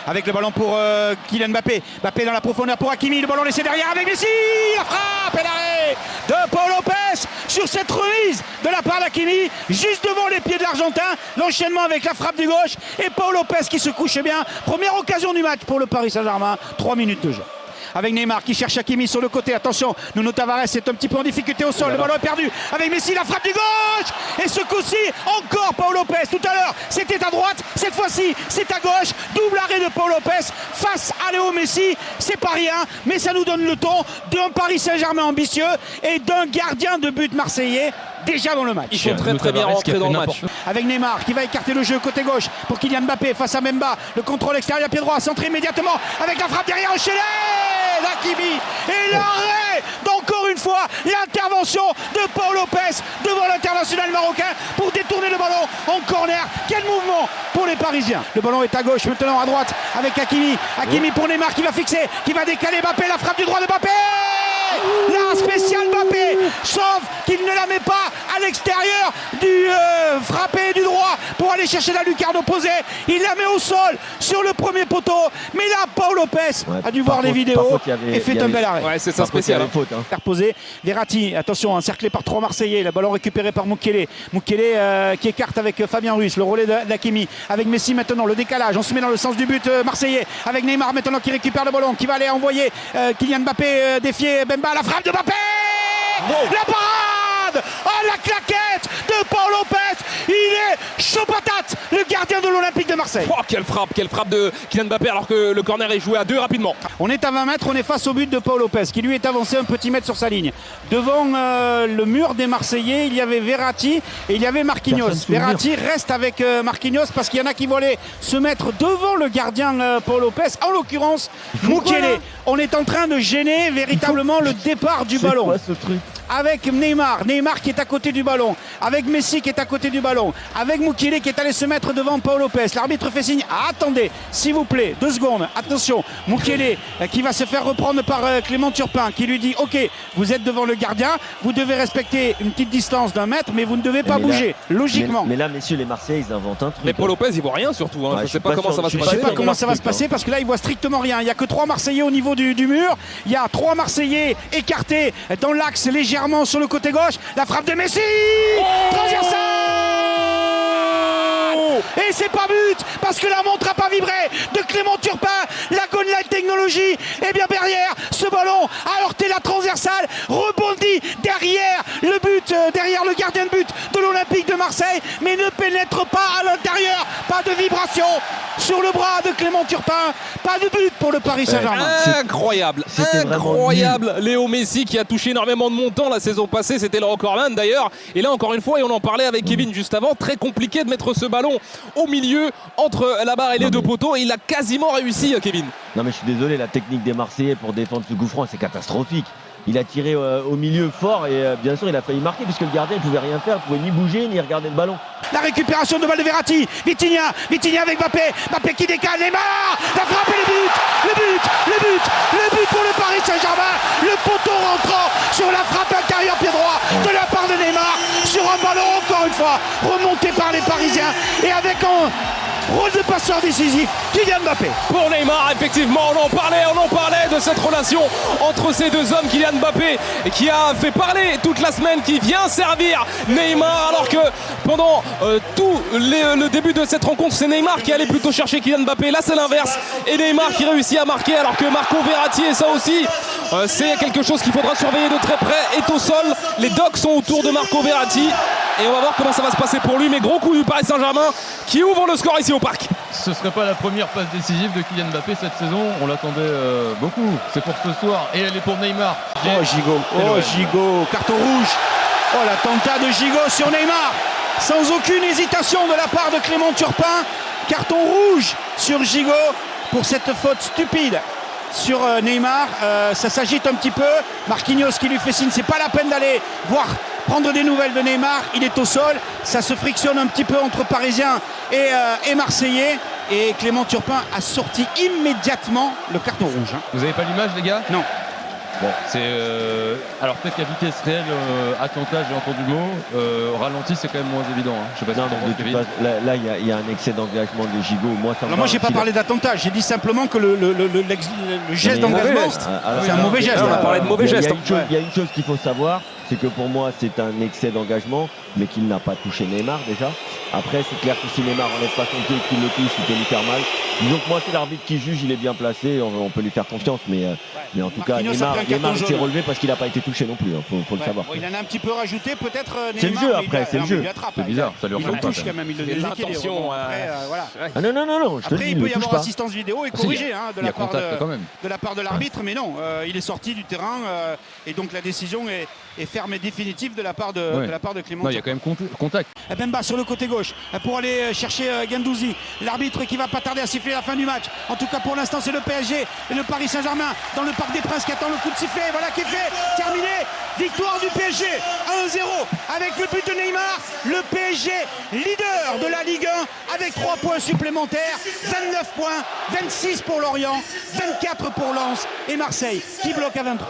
Avec le ballon pour Kylian Mbappé. Mbappé dans la profondeur pour Hakimi. Le ballon laissé derrière avec Messi. La frappe et l'arrêt de Paul Lopez sur cette remise de la part d'Hakimi. Juste devant les pieds de l'Argentin. L'enchaînement avec la frappe du gauche. Et Paul Lopez qui se couche bien. Première occasion du match pour le Paris Saint-Germain. 3 minutes de jeu. Avec Neymar qui cherche Hakimi sur le côté. Attention, Nuno Tavares est un petit peu en difficulté au sol. Le ballon est perdu. Avec Messi, la frappe du gauche. Et ce coup-ci, encore Paul Lopez. Tout à l'heure, c'était à droite. Cette fois-ci, c'est à gauche. Double arrêt de Paul Lopez face à Léo Messi. C'est pas rien, mais ça nous donne le ton d'un Paris Saint-Germain ambitieux et d'un gardien de but marseillais déjà dans le match. Ils sont très bien rentrés dans le match. Avec Neymar qui va écarter le jeu côté gauche pour Kylian Mbappé face à Memba. Le contrôle extérieur pied droit, centré immédiatement avec la frappe derrière enchaînée d'Hakimi. Et l'arrêt d'encore une fois l'intervention de Paul Lopez devant l'international marocain pour détourner le ballon en corner. Quel mouvement pour les Parisiens. Le ballon est à gauche, maintenant à droite avec Hakimi. Hakimi pour Neymar qui va fixer, qui va décaler Mbappé. La frappe du droit de Mbappé. La spéciale Mbappé, sauf qu'il ne la met pas à l'extérieur du frappé du droit pour aller chercher la lucarne opposée. Il la met au sol sur le premier poteau. Mais là, Paul Lopez a dû voir les vidéos et fait un bel arrêt. Ouais, c'est ça spécial. Reposé. Verratti, attention, encerclé par 3 Marseillais. Le ballon récupéré par Mukiele. Mukiele qui écarte avec Fabien Ruiz. Le relais d'Hakimi. Avec Messi maintenant, le décalage. On se met dans le sens du but marseillais. Avec Neymar maintenant qui récupère le ballon, qui va aller envoyer Kylian Mbappé défier Bemba. La frappe de Mbappé. La parade. Oh, la claquette de Paul Lopez. Il est chaud patate, le gardien de l'Olympique de Marseille. Oh, quelle frappe de Kylian Mbappé alors que le corner est joué à 2 rapidement. On est à 20 mètres, on est face au but de Paul Lopez qui lui est avancé un petit mètre sur sa ligne. Devant le mur des Marseillais, il y avait Verratti et il y avait Marquinhos. Verratti reste avec Marquinhos parce qu'il y en a qui voulaient se mettre devant le gardien Paul Lopez. En l'occurrence, Mukiele. On est en train de gêner véritablement le départ du ballon. C'est quoi ce truc ? Avec Neymar qui est à côté du ballon, avec Messi qui est à côté du ballon, avec Mukiele qui est allé se mettre devant Paul Lopez. L'arbitre fait signe, attendez, s'il vous plaît, 2 secondes, attention. Mukiele qui va se faire reprendre par Clément Turpin qui lui dit, ok, vous êtes devant le gardien, vous devez respecter une petite distance d'1 mètre, mais vous ne devez pas bouger, logiquement. Mais là, messieurs les Marseillais, ils inventent un truc. Mais Paul Lopez, il voit rien surtout. Hein. Ouais, je sais pas comment ça va se passer. Je sais pas comment ça va se passer parce que là, il voit strictement rien. Il n'y a que 3 Marseillais au niveau du mur. Il y a 3 Marseillais écartés dans l'axe légèrement sur le côté gauche. La frappe de Messi. Transversale. Et c'est pas but parce que la montre n'a pas vibré de Clément Turpin. La Gonline Technologie. Et bien derrière, ce ballon a heurté la transversale, rebondit derrière le but, derrière le gardien de but de l'Olympique de Marseille, mais ne pénètre pas à l'intérieur. Pas de vibration sur le bras de Clément Turpin. Pas de but pour le Paris Saint-Germain. Incroyable. Incroyable. Léo Messi qui a touché énormément de montants la saison passée, c'était le recordman d'ailleurs. Et là encore une fois, et on en parlait avec Kevin juste avant, très compliqué de mettre ce ballon au milieu entre la barre et les 2 poteaux. Et il a quasiment réussi, Kevin. Non mais je suis désolé, la technique des Marseillais pour défendre ce coup franc, c'est catastrophique. Il a tiré au milieu fort et bien sûr il a failli marquer puisque le gardien ne pouvait rien faire, il ne pouvait ni bouger ni regarder le ballon. La récupération de balle de Verratti, Vitinha avec Mbappé qui décale, Neymar, la frappe et le but pour le Paris Saint-Germain, le poteau rentrant sur la frappe intérieure pied droit de la part de Neymar sur un ballon encore une fois remonté par les Parisiens et avec un rôle de passeur décisif, Kylian Mbappé. Pour Neymar, effectivement, on en parlait de cette relation entre ces 2 hommes, Kylian Mbappé qui a fait parler toute la semaine, qui vient servir Neymar, alors que pendant tout le début de cette rencontre, c'est Neymar qui allait plutôt chercher Kylian Mbappé. Là, c'est l'inverse. Et Neymar qui réussit à marquer, alors que Marco Verratti, et ça aussi, c'est quelque chose qu'il faudra surveiller de très près, est au sol. Les docs sont autour de Marco Verratti. Et on va voir comment ça va se passer pour lui. Mais gros coup du Paris Saint-Germain qui ouvre le score ici au Parc. Ce serait pas la première passe décisive de Kylian Mbappé cette saison. On l'attendait beaucoup. C'est pour ce soir. Et elle est pour Neymar. Gigot, carton rouge. Oh, la tenta de Gigot sur Neymar. Sans aucune hésitation de la part de Clément Turpin. Carton rouge sur Gigot pour cette faute stupide sur Neymar. Ça s'agite un petit peu. Marquinhos qui lui fait signe, c'est pas la peine d'aller prendre des nouvelles de Neymar. Il est au sol. Ça se frictionne un petit peu entre Parisiens et Marseillais. Et Clément Turpin a sorti immédiatement le carton rouge. Vous avez pas l'image, les gars ? Non. Bon, c'est alors peut-être qu'à vitesse réelle, attentat, j'ai entendu le mot. Ralenti, c'est quand même moins évident. Hein. Je sais pas si Non, t'en mais penses, de toute Kevin. façon, là, il y a un excès d'engagement de Gigot. Moi, ça me Alors moi, va j'ai pas aussi, parlé d'attentat, j'ai dit simplement que le geste Mais- d'engagement, Mauvais geste. c'est un mauvais geste. on a parlé de mauvais Il y a geste. il y a une chose qu'il faut savoir, c'est que pour moi, c'est un excès d'engagement, mais qu'il n'a pas touché Neymar déjà. Après, c'est clair que si Neymar enlève pas son pied et qu'il le touche, il peut lui faire mal. Disons que moi, c'est l'arbitre qui juge, il est bien placé, on peut lui faire confiance, mais en tout cas, Marquinhos a pris un Neymar carton s'est jaune. relevé parce qu'il n'a pas été touché non plus, faut le Ouais. savoir. Bon, il en a un petit peu rajouté, peut-être. C'est le Neymar, jeu, mais après, c'est le jeu. C'est bizarre, ça lui Il le ressemble pas. touche quand même, il le déséquilibre. Attention, Bon, après, voilà. Ah non, je te Après, dis, il il peut ne y touche avoir pas. assistance vidéo et Si, corrigé hein, Il y a contact quand même. de la part de l'arbitre, mais non, il est sorti du terrain et donc la décision est ferme et définitive de la part de Clément. Non, il y a quand même contact. Bemba sur le côté gauche pour aller chercher Guendouzi. L'arbitre qui va pas tarder à siffler la fin du match. En tout cas, pour l'instant, c'est le PSG et le Paris Saint-Germain dans le Parc des Princes qui attend le coup de sifflet. Voilà qui est fait. Terminé. Victoire du PSG 1-0 avec le but de Neymar. Le PSG leader de la Ligue 1 avec 3 points supplémentaires. 29 points, 26 pour Lorient, 24 pour Lens et Marseille qui bloque à 23.